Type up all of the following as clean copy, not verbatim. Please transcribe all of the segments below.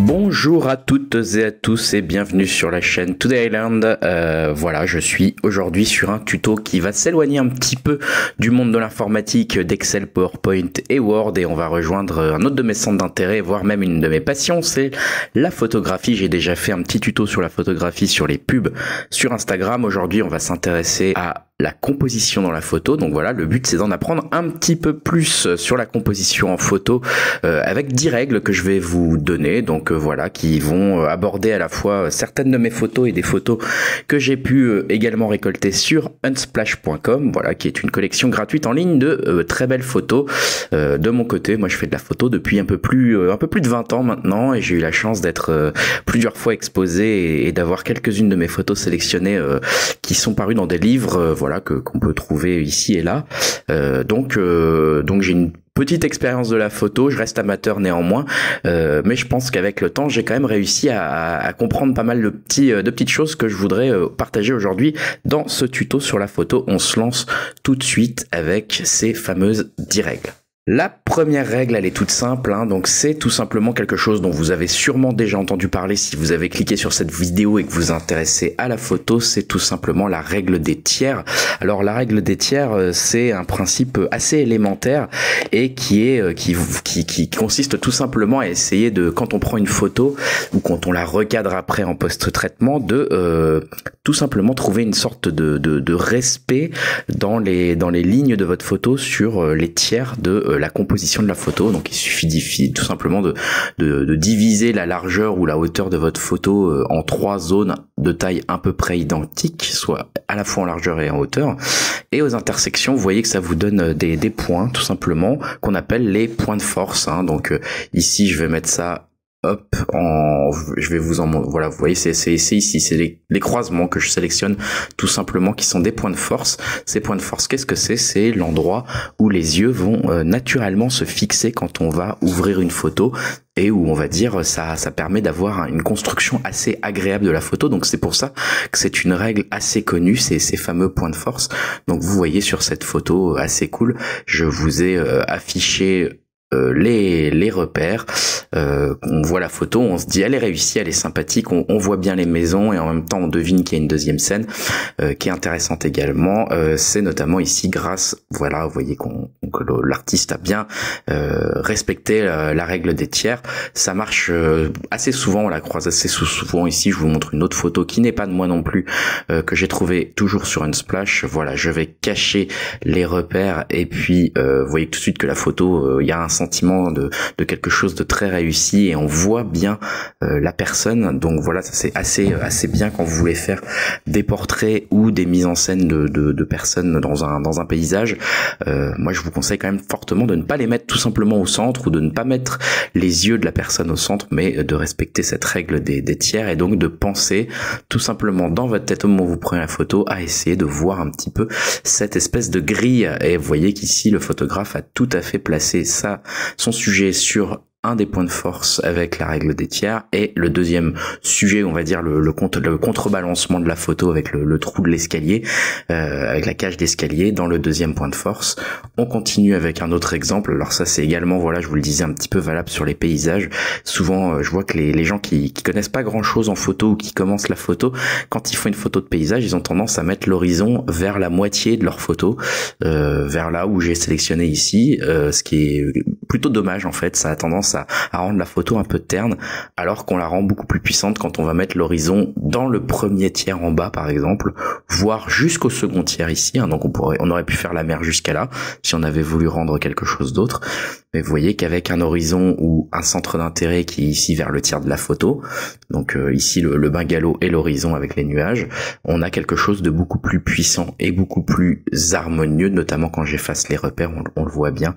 Bonjour à toutes et à tous et bienvenue sur la chaîne Today Island. Voilà, je suis aujourd'hui sur un tuto qui va s'éloigner un petit peu du monde de l'informatique, d'Excel, PowerPoint et Word, et on va rejoindre un autre de mes centres d'intérêt, voire même une de mes passions, c'est la photographie. J'ai déjà fait un petit tuto sur la photographie sur les pubs sur Instagram. Aujourd'hui, on va s'intéresser à la composition dans la photo. Donc voilà, le but c'est d'en apprendre un petit peu plus sur la composition en photo avec 10 règles que je vais vous donner, donc voilà, qui vont aborder à la fois certaines de mes photos et des photos que j'ai pu également récolter sur unsplash.com, voilà, qui est une collection gratuite en ligne de très belles photos. De mon côté, moi je fais de la photo depuis un peu plus de 20 ans maintenant, et j'ai eu la chance d'être plusieurs fois exposé et d'avoir quelques-unes de mes photos sélectionnées qui sont parues dans des livres, voilà, qu'on peut trouver ici et là. Donc j'ai une petite expérience de la photo, je reste amateur néanmoins, mais je pense qu'avec le temps, j'ai quand même réussi à comprendre pas mal de petites choses que je voudrais partager aujourd'hui dans ce tuto sur la photo. On se lance tout de suite avec ces fameuses 10 règles. La première règle, elle est toute simple, hein, donc c'est tout simplement quelque chose dont vous avez sûrement déjà entendu parler si vous avez cliqué sur cette vidéo et que vous vous intéressez à la photo, c'est tout simplement la règle des tiers. Alors la règle des tiers, c'est un principe assez élémentaire et qui consiste tout simplement à essayer de, quand on prend une photo ou quand on la recadre après en post-traitement, de tout simplement trouver une sorte de respect dans les lignes de votre photo sur les tiers de la composition de la photo. Donc il suffit tout simplement de diviser la largeur ou la hauteur de votre photo en 3 zones de taille à peu près identiques, soit à la fois en largeur et en hauteur, et aux intersections vous voyez que ça vous donne des points tout simplement qu'on appelle les points de force, hein. Donc ici je vais mettre ça, hop, je vais vous en montrer. Voilà, vous voyez, c'est ici, c'est les croisements que je sélectionne tout simplement, qui sont des points de force. Ces points de force, qu'est-ce que c'est? C'est l'endroit où les yeux vont naturellement se fixer quand on va ouvrir une photo, et où on va dire ça permet d'avoir une construction assez agréable de la photo. Donc c'est pour ça que c'est une règle assez connue, ces fameux points de force. Donc vous voyez sur cette photo assez cool, je vous ai affiché les repères. On voit la photo, on se dit elle est réussie, elle est sympathique, on voit bien les maisons, et en même temps on devine qu'il y a une deuxième scène qui est intéressante également. C'est notamment ici grâce, voilà, vous voyez que l'artiste a bien respecté la règle des tiers. Ça marche assez souvent, on la croise assez souvent ici. Je vous montre une autre photo qui n'est pas de moi non plus, que j'ai trouvé toujours sur Unsplash. Voilà, je vais cacher les repères, et puis vous voyez tout de suite que la photo, il y a un sentiment de quelque chose de très réussi, et on voit bien la personne. Donc voilà, ça c'est assez bien quand vous voulez faire des portraits ou des mises en scène de personnes dans un paysage. Moi je vous conseille quand même fortement de ne pas les mettre tout simplement au centre, ou de ne pas mettre les yeux de la personne au centre, mais de respecter cette règle des tiers, et donc de penser tout simplement dans votre tête au moment où vous prenez la photo à essayer de voir un petit peu cette espèce de grille. Et vous voyez qu'ici le photographe a tout à fait placé son sujet sur un des points de force avec la règle des tiers, et le deuxième sujet, on va dire le contrebalancement de la photo avec le trou de l'escalier, avec la cage d'escalier dans le deuxième point de force. On continue avec un autre exemple. Alors ça c'est également, voilà, je vous le disais, un petit peu valable sur les paysages. Souvent je vois que les gens qui connaissent pas grand chose en photo, ou qui commencent la photo, quand ils font une photo de paysage, ils ont tendance à mettre l'horizon vers la moitié de leur photo, vers là où j'ai sélectionné ici, ce qui est plutôt dommage en fait. Ça a tendance à rendre la photo un peu terne, alors qu'on la rend beaucoup plus puissante quand on va mettre l'horizon dans le premier tiers en bas par exemple, voire jusqu'au second tiers ici, hein. Donc on aurait pu faire la mer jusqu'à là si on avait voulu rendre quelque chose d'autre. Mais vous voyez qu'avec un horizon ou un centre d'intérêt qui est ici vers le tiers de la photo, donc ici le bungalow et l'horizon avec les nuages, on a quelque chose de beaucoup plus puissant et beaucoup plus harmonieux, notamment quand j'efface les repères, on le voit bien.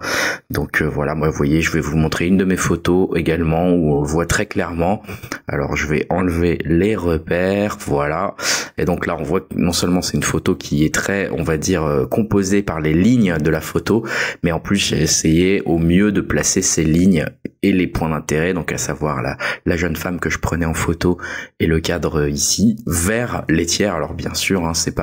Donc voilà, moi vous voyez, je vais vous montrer une de mes photos également où on le voit très clairement. Alors je vais enlever les repères, voilà, et donc là on voit que non seulement c'est une photo qui est très, on va dire, composée par les lignes de la photo, mais en plus j'ai essayé au mieux de placer ces lignes et les points d'intérêt, donc à savoir la jeune femme que je prenais en photo et le cadre ici, vers les tiers. Alors bien sûr, hein, c'est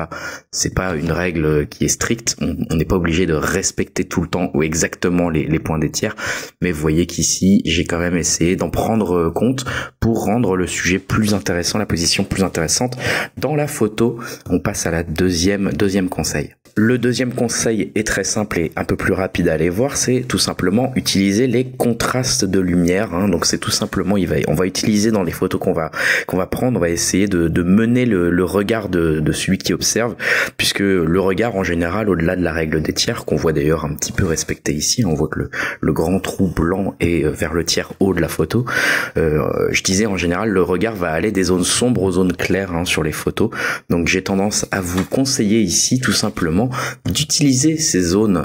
pas une règle qui est stricte, on n'est pas obligé de respecter tout le temps ou exactement les points des tiers, mais vous voyez qu'ici j'ai quand même essayé d'en prendre compte pour rendre le sujet plus intéressant, la position plus intéressante dans la photo. On passe à la deuxième conseil. Le deuxième conseil est très simple et un peu plus rapide à aller voir, c'est tout simplement utiliser les contrastes de lumière, hein. Donc c'est tout simplement, on va utiliser dans les photos qu'on va prendre, on va essayer de mener le regard de celui qui observe, puisque le regard en général, au-delà de la règle des tiers, qu'on voit d'ailleurs un petit peu respecté ici, on voit que le grand trou blanc est vers le tiers haut de la photo. Je disais en général, le regard va aller des zones sombres aux zones claires, hein, sur les photos. Donc j'ai tendance à vous conseiller ici tout simplement d'utiliser ces zones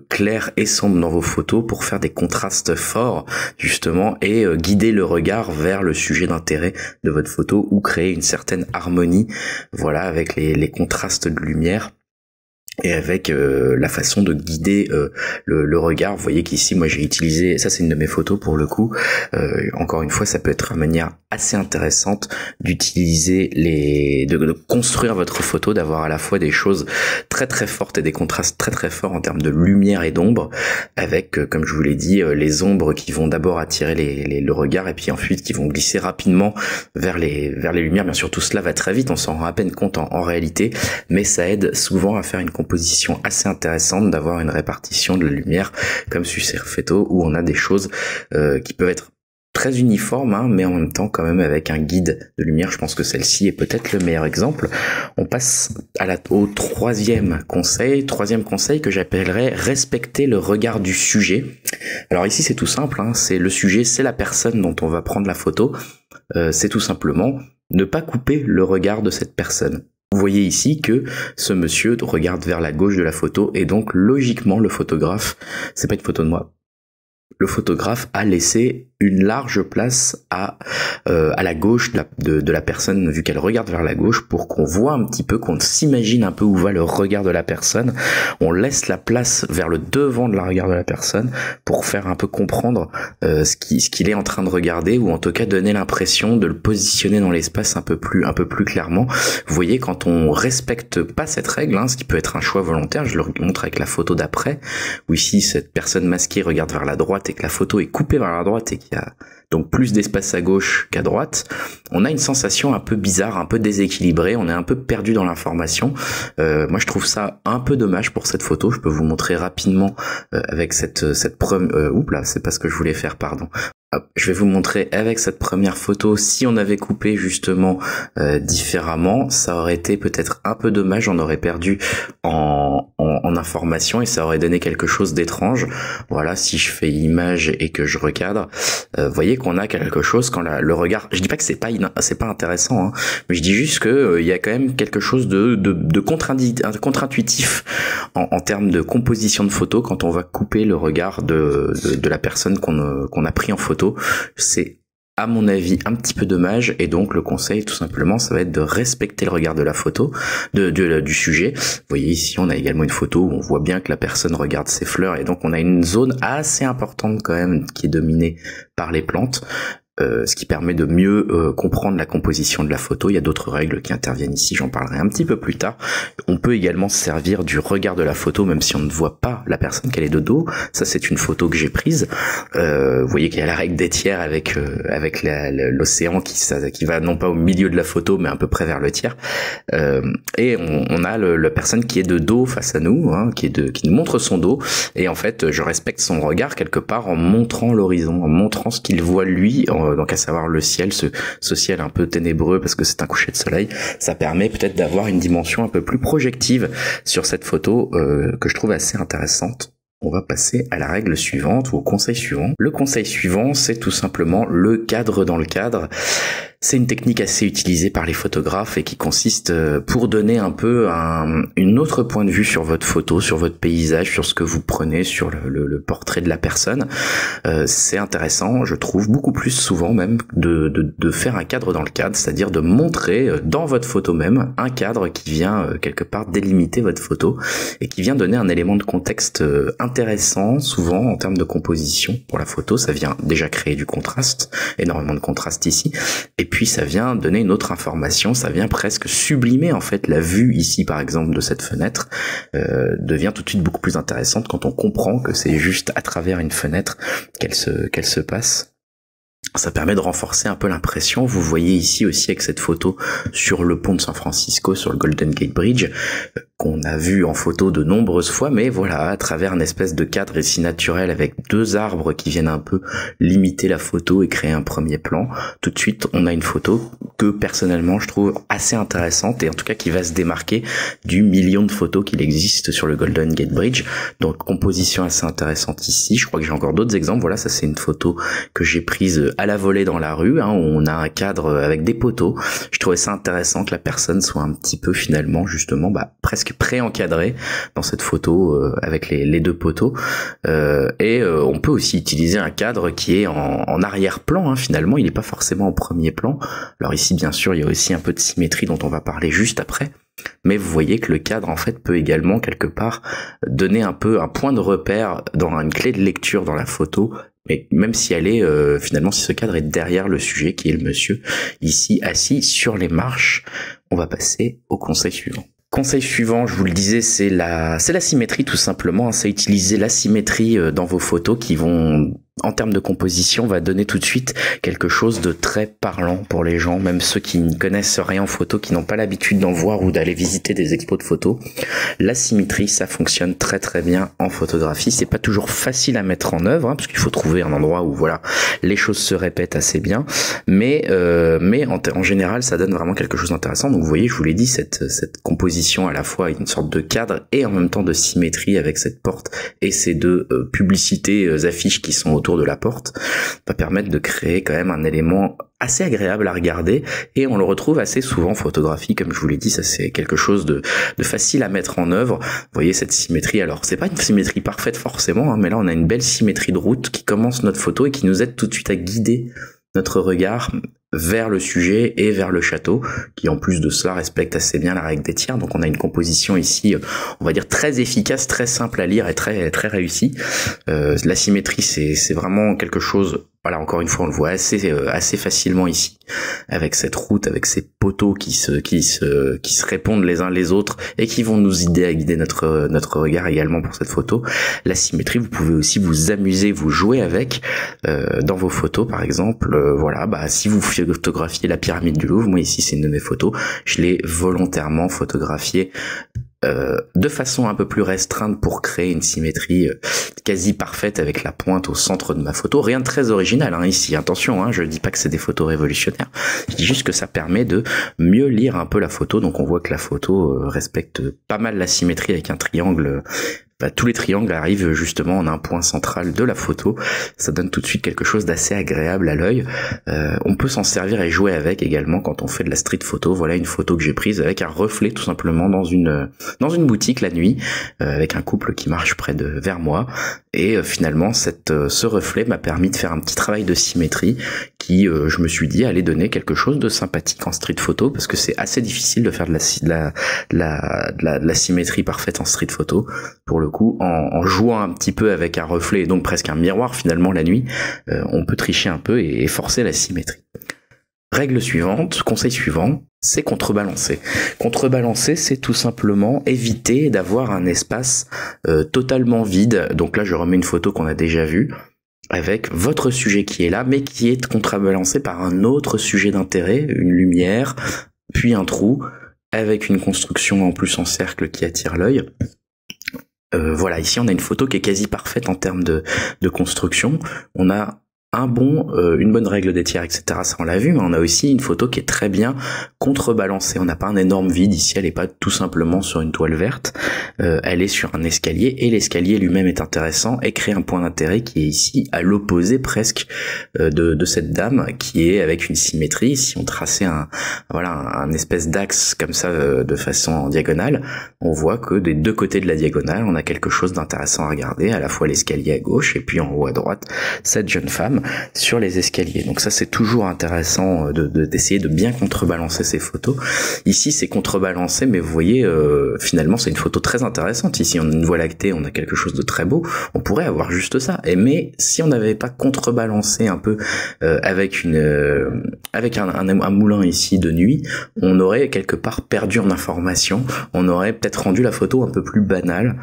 claires et sombres dans vos photos pour faire des contrastes forts justement et guider le regard vers le sujet d'intérêt de votre photo ou créer une certaine harmonie, voilà, avec les contrastes de lumière et avec la façon de guider le regard. Vous voyez qu'ici moi j'ai utilisé, ça c'est une de mes photos pour le coup, encore une fois ça peut être une manière assez intéressante d'utiliser de construire votre photo, d'avoir à la fois des choses très très fortes et des contrastes très très forts en termes de lumière et d'ombre, avec comme je vous l'ai dit les ombres qui vont d'abord attirer le regard et puis ensuite qui vont glisser rapidement vers les lumières. Bien sûr tout cela va très vite, on s'en rend à peine compte en réalité, mais ça aide souvent à faire une composition assez intéressante, d'avoir une répartition de la lumière comme sur ces photos où on a des choses qui peuvent être très uniformes, hein, mais en même temps quand même avec un guide de lumière. Je pense que celle-ci est peut-être le meilleur exemple. On passe au troisième conseil que j'appellerais respecter le regard du sujet. Alors ici c'est tout simple, hein, c'est le sujet, c'est la personne dont on va prendre la photo. C'est tout simplement ne pas couper le regard de cette personne. Vous voyez ici que ce monsieur regarde vers la gauche de la photo et donc logiquement le photographe, c'est pas une photo de moi, le photographe a laissé une large place à la gauche de la personne, vu qu'elle regarde vers la gauche, pour qu'on voit un petit peu, qu'on s'imagine un peu où va le regard de la personne. On laisse la place vers le devant de la regard de la personne pour faire un peu comprendre ce qu'il est en train de regarder, ou en tout cas donner l'impression de le positionner dans l'espace un peu plus clairement. Vous voyez, quand on respecte pas cette règle, hein, ce qui peut être un choix volontaire, je le montre avec la photo d'après, où ici cette personne masquée regarde vers la droite et que la photo est coupée vers la droite et qu'il y a donc plus d'espace à gauche qu'à droite, on a une sensation un peu bizarre, un peu déséquilibrée, on est un peu perdu dans l'information. Moi je trouve ça un peu dommage pour cette photo. Je peux vous montrer rapidement avec cette première... oups là, c'est pas ce que je voulais faire, pardon. Je vais vous montrer avec cette première photo, si on avait coupé justement différemment, ça aurait été peut-être un peu dommage, on aurait perdu en information et ça aurait donné quelque chose d'étrange. Voilà, si je fais image et que je recadre, vous voyez qu'on a quelque chose quand le regard, je dis pas que c'est pas intéressant, hein, mais je dis juste que il y a quand même quelque chose de contre-intuitif en termes de composition de photo quand on va couper le regard de la personne qu'on a pris en photo. C'est à mon avis un petit peu dommage, et donc le conseil tout simplement ça va être de respecter le regard de la photo, du sujet. Vous voyez ici on a également une photo où on voit bien que la personne regarde ses fleurs, et donc on a une zone assez importante quand même qui est dominée par les plantes. Ce qui permet de mieux comprendre la composition de la photo. Il y a d'autres règles qui interviennent ici, j'en parlerai un petit peu plus tard. On peut également se servir du regard de la photo, même si on ne voit pas la personne qu'elle est de dos. Ça, c'est une photo que j'ai prise. Vous voyez qu'il y a la règle des tiers avec l'océan qui va non pas au milieu de la photo, mais à peu près vers le tiers. Et on a la personne qui est de dos face à nous, hein, qui nous montre son dos. Et en fait, je respecte son regard quelque part en montrant l'horizon, en montrant ce qu'il voit lui, donc à savoir le ciel, ce ciel un peu ténébreux parce que c'est un coucher de soleil. Ça permet peut-être d'avoir une dimension un peu plus projective sur cette photo que je trouve assez intéressante. On va passer à la règle suivante ou au conseil suivant. Le conseil suivant, c'est tout simplement le cadre dans le cadre. C'est une technique assez utilisée par les photographes et qui consiste pour donner un peu une autre point de vue sur votre photo, sur votre paysage, sur ce que vous prenez, sur le portrait de la personne. C'est intéressant, je trouve, beaucoup plus souvent même de faire un cadre dans le cadre, c'est-à-dire de montrer dans votre photo même un cadre qui vient quelque part délimiter votre photo et qui vient donner un élément de contexte intéressant, souvent en termes de composition pour la photo. Ça vient déjà créer du contraste, énormément de contraste ici, et puis ça vient donner une autre information, ça vient presque sublimer en fait la vue ici par exemple de cette fenêtre, devient tout de suite beaucoup plus intéressante quand on comprend que c'est juste à travers une fenêtre qu'elle se passe. Ça permet de renforcer un peu l'impression. Vous voyez ici aussi avec cette photo sur le pont de San Francisco, sur le Golden Gate Bridge, qu'on a vu en photo de nombreuses fois, mais voilà, à travers une espèce de cadre ici naturel avec deux arbres qui viennent un peu limiter la photo et créer un premier plan, tout de suite on a une photo que personnellement je trouve assez intéressante et en tout cas qui va se démarquer du million de photos qu'il existe sur le Golden Gate Bridge. Donc composition assez intéressante ici. Je crois que j'ai encore d'autres exemples. Voilà, ça c'est une photo que j'ai prise à la volée dans la rue, hein, où on a un cadre avec des poteaux. Je trouvais ça intéressant que la personne soit un petit peu finalement justement presque pré-encadrée dans cette photo avec les deux poteaux. On peut aussi utiliser un cadre qui est en arrière-plan, hein, finalement, il n'est pas forcément en premier plan. Alors ici bien sûr il y a aussi un peu de symétrie dont on va parler juste après. Mais vous voyez que le cadre en fait peut également quelque part donner un peu un point de repère dans une clé de lecture dans la photo, mais même si elle est finalement si ce cadre est derrière le sujet qui est le monsieur ici assis sur les marches. On va passer au conseil suivant. Conseil suivant, je vous le disais, c'est la symétrie tout simplement, c'est utiliser la symétrie dans vos photos qui vont, en termes de composition, va donner tout de suite quelque chose de très parlant pour les gens, même ceux qui ne connaissent rien en photo, qui n'ont pas l'habitude d'en voir ou d'aller visiter des expos de photos. La symétrie, ça fonctionne très très bien en photographie. C'est pas toujours facile à mettre en œuvre, hein, parce qu'il faut trouver un endroit où voilà les choses se répètent assez bien, mais en général, ça donne vraiment quelque chose d'intéressant. Donc vous voyez, je vous l'ai dit, cette composition à la fois une sorte de cadre et en même temps de symétrie avec cette porte et ces deux publicités affiches qui sont autour de la porte va permettre de créer quand même un élément assez agréable à regarder et on le retrouve assez souvent en photographie, comme je vous l'ai dit, ça c'est quelque chose de facile à mettre en œuvre. Vous voyez cette symétrie, alors c'est pas une symétrie parfaite forcément, hein, mais là on a une belle symétrie de route qui commence notre photo et qui nous aide tout de suite à guider notre regard vers le sujet et vers le château, qui en plus de cela respecte assez bien la règle des tiers. Donc on a une composition ici, on va dire très efficace, très simple à lire et très très réussie. La symétrie c'est vraiment quelque chose, voilà, encore une fois on le voit assez facilement ici, avec cette route, avec ces poteaux qui se répondent les uns les autres et qui vont nous aider à guider notre regard également pour cette photo. La symétrie, vous pouvez aussi vous amuser, vous jouer avec dans vos photos par exemple. Voilà, si vous photographiez la pyramide du Louvre, moi ici c'est une de mes photos, je l'ai volontairement photographiée de façon un peu plus restreinte pour créer une symétrie quasi parfaite avec la pointe au centre de ma photo. Rien de très original hein, ici, attention, hein, je dis pas que c'est des photos révolutionnaires, je dis juste que ça permet de mieux lire un peu la photo. Donc on voit que la photo respecte pas mal la symétrie avec un triangle. Tous les triangles arrivent justement en un point central de la photo. Ça donne tout de suite quelque chose d'assez agréable à l'œil. On peut s'en servir et jouer avec également quand on fait de la street photo. Voilà une photo que j'ai prise avec un reflet tout simplement dans une boutique la nuit, avec un couple qui marche vers moi. Et finalement ce reflet m'a permis de faire un petit travail de symétrie qui, je me suis dit, allait donner quelque chose de sympathique en street photo, parce que c'est assez difficile de faire de la symétrie parfaite en street photo. Pour le coup, en jouant un petit peu avec un reflet et donc presque un miroir finalement la nuit, on peut tricher un peu et forcer la symétrie. Règle suivante, conseil suivant, c'est contrebalancer. Contrebalancer, c'est tout simplement éviter d'avoir un espace totalement vide. Donc là, je remets une photo qu'on a déjà vue, avec votre sujet qui est là, mais qui est contrebalancé par un autre sujet d'intérêt, une lumière, puis un trou, avec une construction en plus en cercle qui attire l'œil. Voilà, ici on a une photo qui est quasi parfaite en termes de construction. On a une bonne règle des tiers, etc. Ça on l'a vu, mais on a aussi une photo qui est très bien contrebalancée. On n'a pas un énorme vide ici, elle n'est pas tout simplement sur une toile verte, elle est sur un escalier, et l'escalier lui-même est intéressant et crée un point d'intérêt qui est ici à l'opposé presque de cette dame, qui est avec une symétrie. Si on traçait un espèce d'axe comme ça de façon en diagonale, on voit que des deux côtés de la diagonale, on a quelque chose d'intéressant à regarder, à la fois l'escalier à gauche et puis en haut à droite, cette jeune femme sur les escaliers. Donc ça c'est toujours intéressant d'essayer de bien contrebalancer ces photos. Ici c'est contrebalancé, mais vous voyez finalement c'est une photo très intéressante. Ici on a une voie lactée, on a quelque chose de très beau, on pourrait avoir juste ça. Mais si on n'avait pas contrebalancé un peu avec un moulin ici de nuit, on aurait quelque part perdu en information, on aurait peut-être rendu la photo un peu plus banale.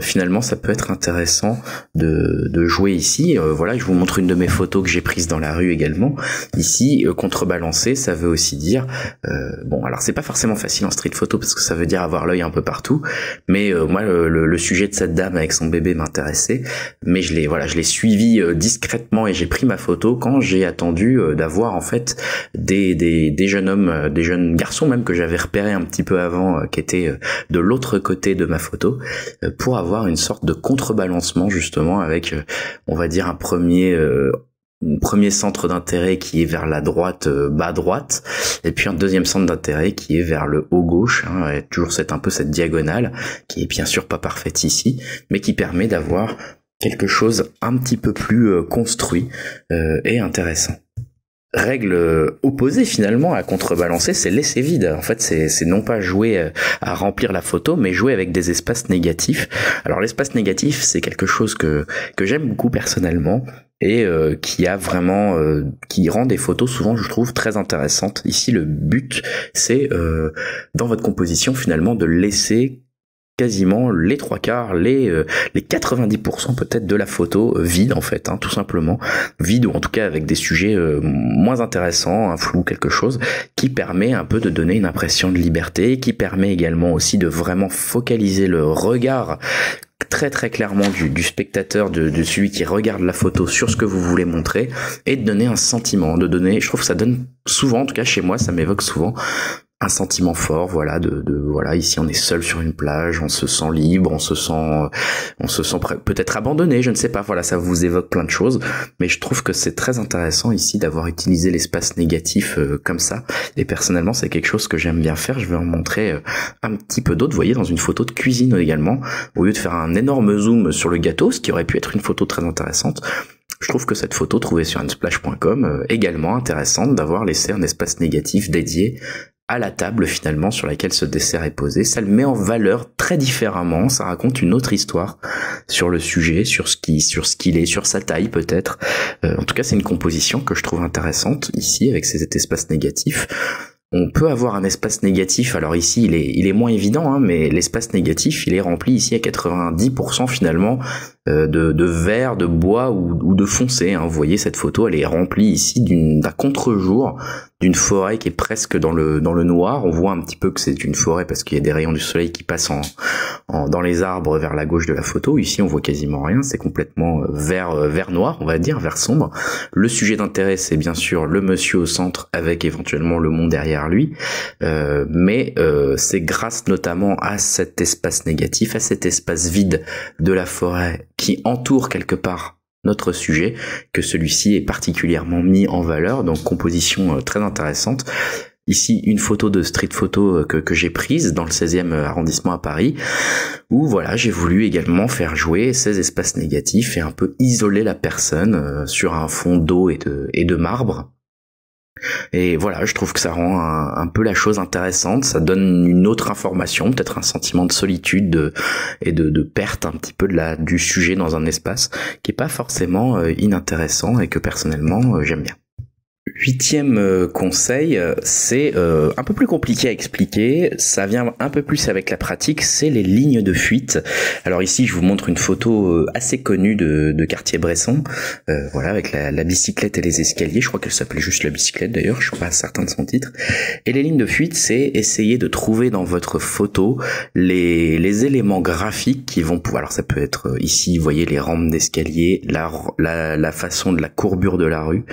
Finalement ça peut être intéressant de jouer ici. Voilà, je vous montre une de mes photos photos que j'ai prises dans la rue également. Ici, contrebalancer, ça veut aussi dire, bon, alors c'est pas forcément facile en street photo parce que ça veut dire avoir l'œil un peu partout, mais moi le sujet de cette dame avec son bébé m'intéressait, mais je l'ai suivi discrètement et j'ai pris ma photo quand j'ai attendu d'avoir en fait des jeunes hommes, des jeunes garçons même que j'avais repérés un petit peu avant, qui étaient de l'autre côté de ma photo, pour avoir une sorte de contrebalancement justement avec, on va dire, un premier centre d'intérêt qui est vers la droite, bas droite, et puis un deuxième centre d'intérêt qui est vers le haut gauche, hein, et toujours un peu cette diagonale, qui est bien sûr pas parfaite ici, mais qui permet d'avoir quelque chose un petit peu plus construit et intéressant. Règle opposée finalement à contrebalancer, c'est laisser vide. En fait, c'est non pas jouer à remplir la photo, mais jouer avec des espaces négatifs. Alors l'espace négatif, c'est quelque chose que j'aime beaucoup personnellement et qui rend des photos souvent, je trouve, très intéressantes. Ici, le but, c'est dans votre composition finalement de laisser quasiment les 3/4, les 90% peut-être de la photo vide en fait, hein, tout simplement vide, ou en tout cas avec des sujets moins intéressants, un flou, quelque chose qui permet un peu de donner une impression de liberté, qui permet également aussi de vraiment focaliser le regard très très clairement du spectateur, de celui qui regarde la photo sur ce que vous voulez montrer, et de donner un sentiment, je trouve que ça donne souvent, en tout cas chez moi, ça m'évoque souvent un sentiment fort, voilà, voilà, ici on est seul sur une plage, on se sent libre, on se sent peut-être abandonné, je ne sais pas, voilà, ça vous évoque plein de choses, mais je trouve que c'est très intéressant ici d'avoir utilisé l'espace négatif comme ça, et personnellement c'est quelque chose que j'aime bien faire. Je vais en montrer un petit peu d'autres, vous voyez, dans une photo de cuisine également, au lieu de faire un énorme zoom sur le gâteau, ce qui aurait pu être une photo très intéressante, je trouve que cette photo trouvée sur unsplash.com également intéressante d'avoir laissé un espace négatif dédié à la table finalement sur laquelle ce dessert est posé. Ça le met en valeur très différemment, ça raconte une autre histoire sur le sujet, sur ce qu'il est, sur sa taille peut-être. En tout cas, c'est une composition que je trouve intéressante ici avec cet espace négatif. On peut avoir un espace négatif, alors ici il est moins évident, hein, mais l'espace négatif il est rempli ici à 90% finalement de verre, de bois ou de foncé, hein. Vous voyez, cette photo elle est remplie ici d'un contre-jour, d'une forêt qui est presque dans le noir. On voit un petit peu que c'est une forêt parce qu'il y a des rayons du soleil qui passent dans les arbres vers la gauche de la photo. Ici on voit quasiment rien, c'est complètement vert noir, on va dire, vert sombre. Le sujet d'intérêt c'est bien sûr le monsieur au centre avec éventuellement le monde derrière lui, mais c'est grâce notamment à cet espace négatif, à cet espace vide de la forêt qui entoure quelque part notre sujet, que celui-ci est particulièrement mis en valeur. Donc composition très intéressante. Ici une photo de street photo que j'ai prise dans le 16e arrondissement à Paris, où voilà, j'ai voulu également faire jouer ces espaces négatifs et un peu isoler la personne sur un fond d'eau et de marbre. Et voilà, je trouve que ça rend un peu la chose intéressante, ça donne une autre information, peut-être un sentiment de solitude et de perte un petit peu du sujet dans un espace qui est pas forcément inintéressant et que personnellement j'aime bien. 8e conseil, c'est un peu plus compliqué à expliquer, ça vient un peu plus avec la pratique, c'est les lignes de fuite. Alors ici je vous montre une photo assez connue de Cartier-Bresson, voilà, avec la bicyclette et les escaliers, je crois qu'elle s'appelait juste la bicyclette d'ailleurs, je suis pas certain de son titre. Et les lignes de fuite, c'est essayer de trouver dans votre photo les éléments graphiques qui vont pouvoir, alors ça peut être ici, vous voyez les rampes d'escalier, la façon de la courbure de la rue,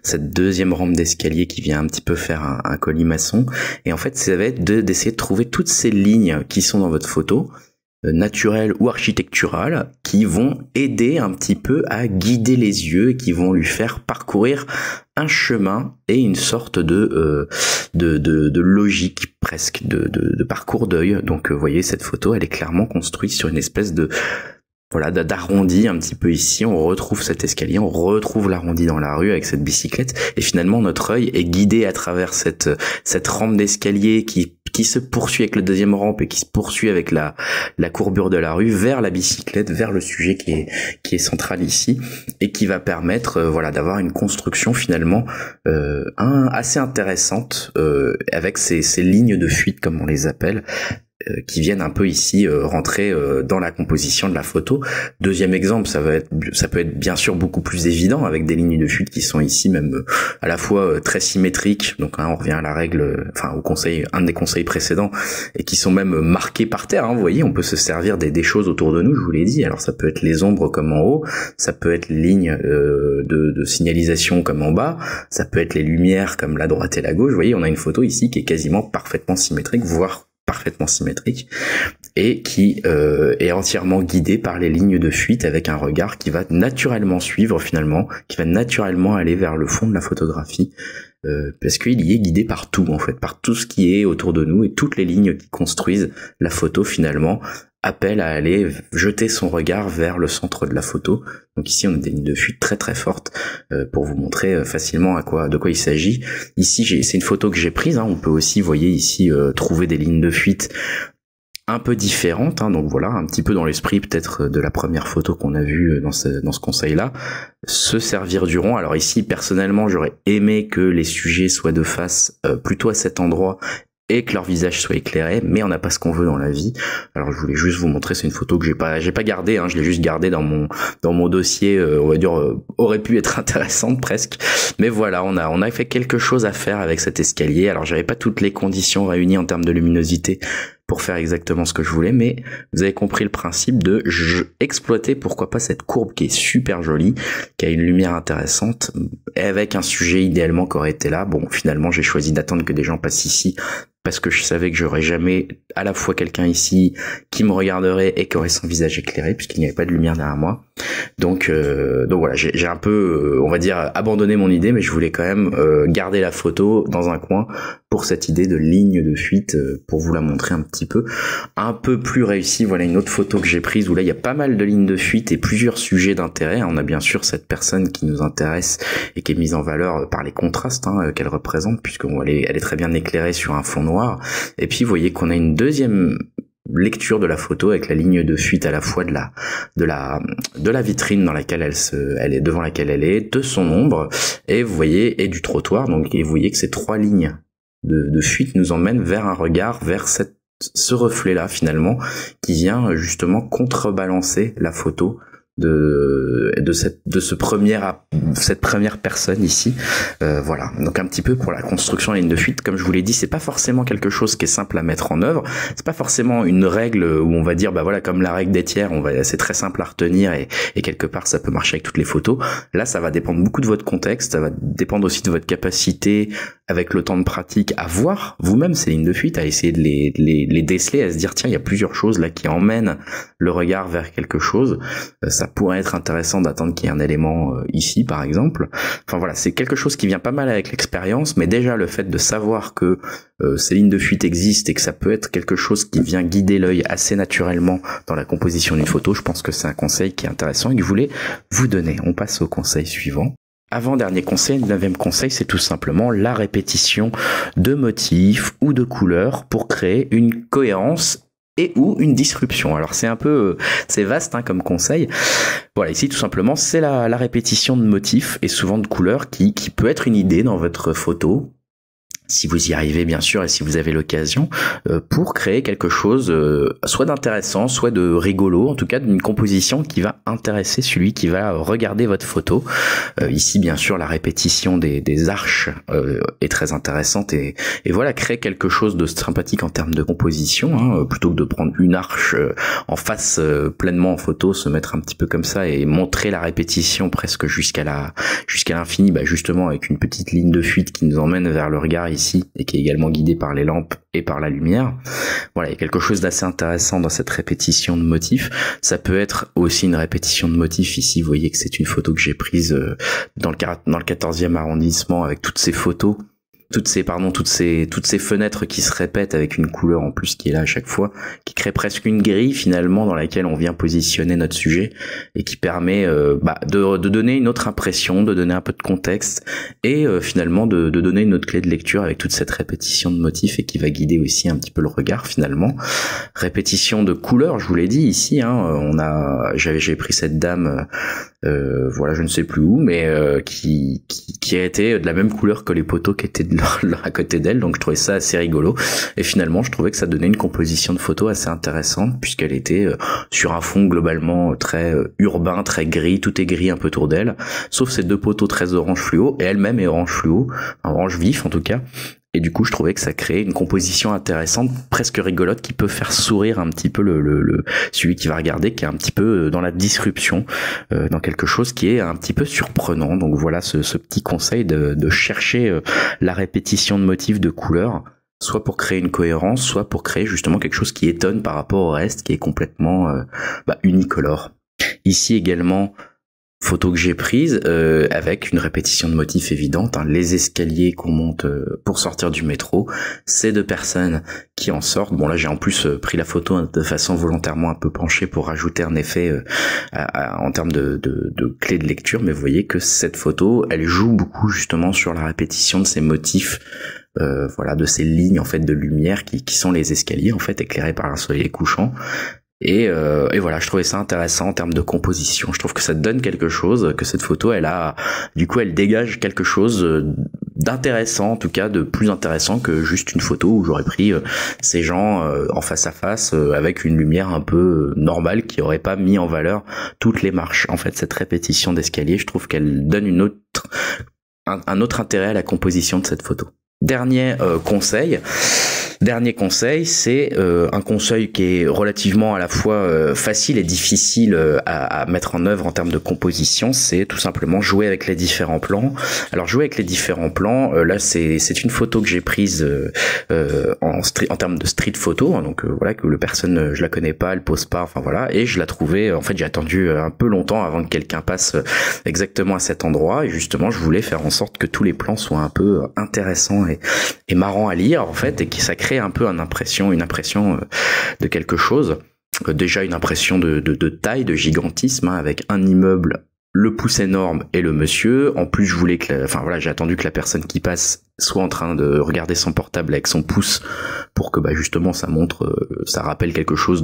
cette deuxième rampe d'escalier qui vient un petit peu faire un colimaçon, et en fait ça va être d'essayer de trouver toutes ces lignes qui sont dans votre photo, naturelles ou architecturales, qui vont aider un petit peu à guider les yeux et qui vont lui faire parcourir un chemin et une sorte de logique presque, de parcours d'œil. Donc vous voyez, cette photo elle est clairement construite sur une espèce voilà, d'arrondi un petit peu ici, on retrouve cet escalier, on retrouve l'arrondi dans la rue avec cette bicyclette, et finalement notre œil est guidé à travers cette rampe d'escalier qui se poursuit avec le deuxième rampe et qui se poursuit avec la courbure de la rue vers la bicyclette, vers le sujet qui est central ici, et qui va permettre voilà, d'avoir une construction finalement assez intéressante avec ces lignes de fuite comme on les appelle. qui viennent un peu ici rentrer dans la composition de la photo. Deuxième exemple, ça peut être bien sûr beaucoup plus évident avec des lignes de fuite qui sont ici même à la fois très symétriques, donc on revient à la règle, enfin au conseil, un des conseils précédents, et qui sont même marquées par terre, vous voyez, on peut se servir des choses autour de nous, je vous l'ai dit. Alors ça peut être les ombres comme en haut, ça peut être les lignes de signalisation comme en bas, ça peut être les lumières comme la droite et la gauche. Vous voyez, on a une photo ici qui est quasiment parfaitement symétrique, voire parfaitement symétrique, et qui est entièrement guidée par les lignes de fuite, avec un regard qui va naturellement suivre finalement, qui va naturellement aller vers le fond de la photographie, parce qu'il y est guidé par tout en fait, par tout ce qui est autour de nous, et toutes les lignes qui construisent la photo finalement appellent à aller jeter son regard vers le centre de la photo. Donc ici on a des lignes de fuite très très fortes pour vous montrer facilement de quoi il s'agit. Ici c'est une photo que j'ai prise, on peut aussi, vous voyez ici, trouver des lignes de fuite un peu différentes, donc voilà, un petit peu dans l'esprit peut-être de la première photo qu'on a vue dans ce conseil-là, se servir du rond. Alors ici, personnellement, j'aurais aimé que les sujets soient de face plutôt à cet endroit et que leur visage soit éclairé, mais on n'a pas ce qu'on veut dans la vie. Alors je voulais juste vous montrer, c'est une photo que j'ai pas gardée, je l'ai juste gardée dans mon dossier, on va dire, aurait pu être intéressante presque. Mais voilà, on a fait quelque chose à faire avec cet escalier. Alors j'avais pas toutes les conditions réunies en termes de luminosité pour faire exactement ce que je voulais, mais vous avez compris le principe de exploiter, pourquoi pas, cette courbe qui est super jolie, qui a une lumière intéressante, avec un sujet idéalement qui aurait été là. Bon, finalement, j'ai choisi d'attendre que des gens passent ici, parce que je savais que j'aurais jamais à la fois quelqu'un ici qui me regarderait et qui aurait son visage éclairé, puisqu'il n'y avait pas de lumière derrière moi. Donc voilà, j'ai un peu, on va dire, abandonné mon idée, mais je voulais quand même garder la photo dans un coin pour cette idée de ligne de fuite, pour vous la montrer un peu plus réussie. Voilà une autre photo que j'ai prise où là il y a pas mal de lignes de fuite et plusieurs sujets d'intérêt. On a bien sûr cette personne qui nous intéresse et qui est mise en valeur par les contrastes qu'elle représente, puisqu'elle est très bien éclairée sur un fond noir. Et puis vous voyez qu'on a une deuxième lecture de la photo avec la ligne de fuite à la fois de la vitrine dans laquelle elle est, devant laquelle elle est, de son ombre, et vous voyez, et du trottoir. Donc, et vous voyez que ces trois lignes de fuite nous emmènent vers un regard, vers ce reflet-là finalement, qui vient justement contrebalancer la photo cette première personne ici. Voilà, donc un petit peu pour la construction de la ligne de fuite. Comme je vous l'ai dit, c'est pas forcément quelque chose qui est simple à mettre en œuvre, c'est pas forcément une règle où on va dire voilà, comme la règle des tiers, c'est très simple à retenir et quelque part ça peut marcher avec toutes les photos. Là ça va dépendre beaucoup de votre contexte, ça va dépendre aussi de votre capacité avec le temps de pratique à voir vous-même ces lignes de fuite, à essayer de les déceler, à se dire tiens, il y a plusieurs choses là qui emmènent le regard vers quelque chose. Ça pourrait être intéressant d'attendre qu'il y ait un élément ici par exemple. Enfin voilà, c'est quelque chose qui vient pas mal avec l'expérience, mais déjà le fait de savoir que ces lignes de fuite existent et que ça peut être quelque chose qui vient guider l'œil assez naturellement dans la composition d'une photo, je pense que c'est un conseil qui est intéressant et que je voulais vous donner. On passe au conseil suivant. Avant-dernier conseil, le 9e conseil, c'est tout simplement la répétition de motifs ou de couleurs pour créer une cohérence et ou une disruption. Alors c'est vaste comme conseil. Voilà, ici tout simplement c'est la répétition de motifs et souvent de couleurs qui peut être une idée dans votre photo, si vous y arrivez bien sûr et si vous avez l'occasion, pour créer quelque chose soit d'intéressant, soit de rigolo, en tout cas d'une composition qui va intéresser celui qui va regarder votre photo. Ici bien sûr la répétition des arches est très intéressante et voilà, créer quelque chose de sympathique en termes de composition, plutôt que de prendre une arche en face pleinement en photo, se mettre un petit peu comme ça et montrer la répétition presque jusqu'à l'infini, justement avec une petite ligne de fuite qui nous emmène vers le regard ici et qui est également guidé par les lampes et par la lumière. Voilà, il y a quelque chose d'assez intéressant dans cette répétition de motifs. Ça peut être aussi une répétition de motifs. Ici, vous voyez que c'est une photo que j'ai prise dans le 14e arrondissement avec toutes ces photos, toutes ces fenêtres qui se répètent avec une couleur en plus qui est là à chaque fois, qui crée presque une grille finalement dans laquelle on vient positionner notre sujet et qui permet de donner une autre impression, de donner un peu de contexte et finalement de donner une autre clé de lecture avec toute cette répétition de motifs et qui va guider aussi un petit peu le regard finalement. Répétition de couleurs, je vous l'ai dit ici, j'ai pris cette dame, voilà, je ne sais plus où, mais qui a été de la même couleur que les poteaux qui étaient à côté d'elle, donc je trouvais ça assez rigolo. Et finalement, je trouvais que ça donnait une composition de photos assez intéressante, puisqu'elle était sur un fond globalement très urbain, très gris, tout est gris un peu autour d'elle, sauf ces deux poteaux très orange fluo, et elle-même est orange fluo, orange vif en tout cas. Et du coup, je trouvais que ça créait une composition intéressante, presque rigolote, qui peut faire sourire un petit peu celui qui va regarder, qui est un petit peu dans la disruption, dans quelque chose qui est un petit peu surprenant. Donc voilà ce petit conseil de chercher la répétition de motifs, de couleurs, soit pour créer une cohérence, soit pour créer justement quelque chose qui étonne par rapport au reste, qui est complètement unicolore. Ici également, photo que j'ai prise avec une répétition de motifs évidente, hein, les escaliers qu'on monte pour sortir du métro, ces deux personnes qui en sortent. Bon là j'ai en plus pris la photo de façon volontairement un peu penchée pour rajouter un effet en termes de clé de lecture, mais vous voyez que cette photo elle joue beaucoup justement sur la répétition de ces motifs, voilà, de ces lignes en fait de lumière qui sont les escaliers en fait éclairés par un soleil couchant. Et voilà, je trouvais ça intéressant en termes de composition. Je trouve que ça donne quelque chose, que cette photo, elle dégage quelque chose d'intéressant, en tout cas de plus intéressant que juste une photo où j'aurais pris ces gens en face à face avec une lumière un peu normale qui aurait pas mis en valeur toutes les marches. En fait, cette répétition d'escalier, je trouve qu'elle donne un autre intérêt à la composition de cette photo. Dernier conseil, c'est un conseil qui est relativement à la fois facile et difficile à mettre en œuvre en termes de composition, c'est tout simplement jouer avec les différents plans. Alors jouer avec les différents plans, là c'est une photo que j'ai prise en termes de street photo, hein, donc voilà, que le personne je la connais pas, elle pose pas, enfin voilà, et je la trouvais, en fait j'ai attendu un peu longtemps avant que quelqu'un passe exactement à cet endroit, et justement je voulais faire en sorte que tous les plans soient un peu intéressants et marrants à lire en fait, et que ça crée un peu une impression de quelque chose. Déjà une impression de taille, de gigantisme, hein, avec un immeuble, le pouce énorme et le monsieur. En plus, je voulais que, j'ai attendu que la personne qui passe soit en train de regarder son portable avec son pouce pour que justement ça montre, ça rappelle quelque chose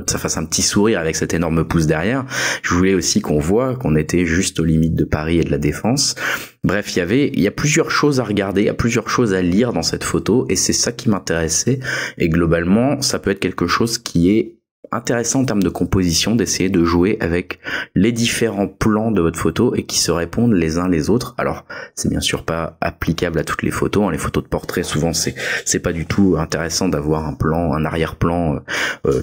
ça fasse un petit sourire avec cet énorme pouce derrière. Je voulais aussi qu'on voit qu'on était juste aux limites de Paris et de la Défense. Bref, il y a plusieurs choses à regarder, il y a plusieurs choses à lire dans cette photo, et c'est ça qui m'intéressait. Et globalement, ça peut être quelque chose qui est intéressant en termes de composition, d'essayer de jouer avec les différents plans de votre photo et qui se répondent les uns les autres. Alors c'est bien sûr pas applicable à toutes les photos, hein. Les photos de portrait souvent c'est pas du tout intéressant d'avoir un arrière-plan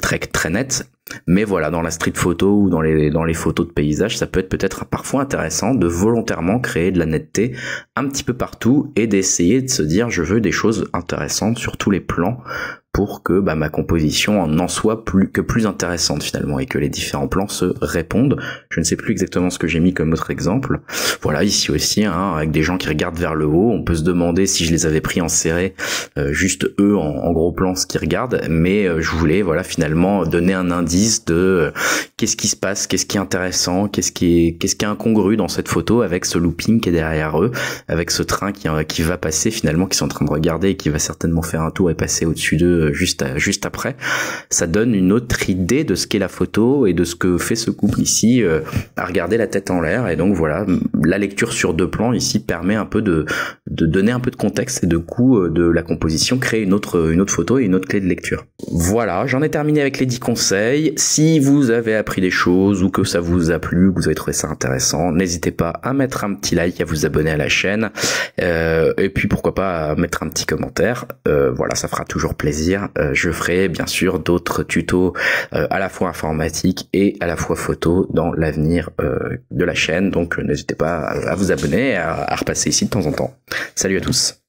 très net. Mais voilà, dans la street photo ou dans les photos de paysage, ça peut être peut-être parfois intéressant de volontairement créer de la netteté un petit peu partout et d'essayer de se dire je veux des choses intéressantes sur tous les plans pour que ma composition en soit plus intéressante finalement, et que les différents plans se répondent. Je ne sais plus exactement ce que j'ai mis comme autre exemple. Voilà, ici aussi, hein, avec des gens qui regardent vers le haut, on peut se demander si je les avais pris en serré, juste eux en gros plan ce qu'ils regardent, mais je voulais finalement donner un indice de qu'est-ce qui se passe, qu'est-ce qui est intéressant, qu'est-ce qui est incongru dans cette photo avec ce looping qui est derrière eux, avec ce train qui va passer finalement, qui sont en train de regarder et qui va certainement faire un tour et passer au-dessus d'eux juste après. Ça donne une autre idée de ce qu'est la photo et de ce que fait ce couple ici à regarder la tête en l'air. Et donc voilà, la lecture sur deux plans ici permet un peu de donner un peu de contexte et de coup de la composition, créer une autre photo et une autre clé de lecture. Voilà, j'en ai terminé avec les 10 conseils. Si vous avez appris des choses ou que ça vous a plu, que vous avez trouvé ça intéressant, n'hésitez pas à mettre un petit like, à vous abonner à la chaîne et puis pourquoi pas à mettre un petit commentaire. Voilà, ça fera toujours plaisir. Je ferai bien sûr d'autres tutos à la fois informatique et à la fois photo dans l'avenir de la chaîne, donc n'hésitez pas à vous abonner et à repasser ici de temps en temps. Salut à tous.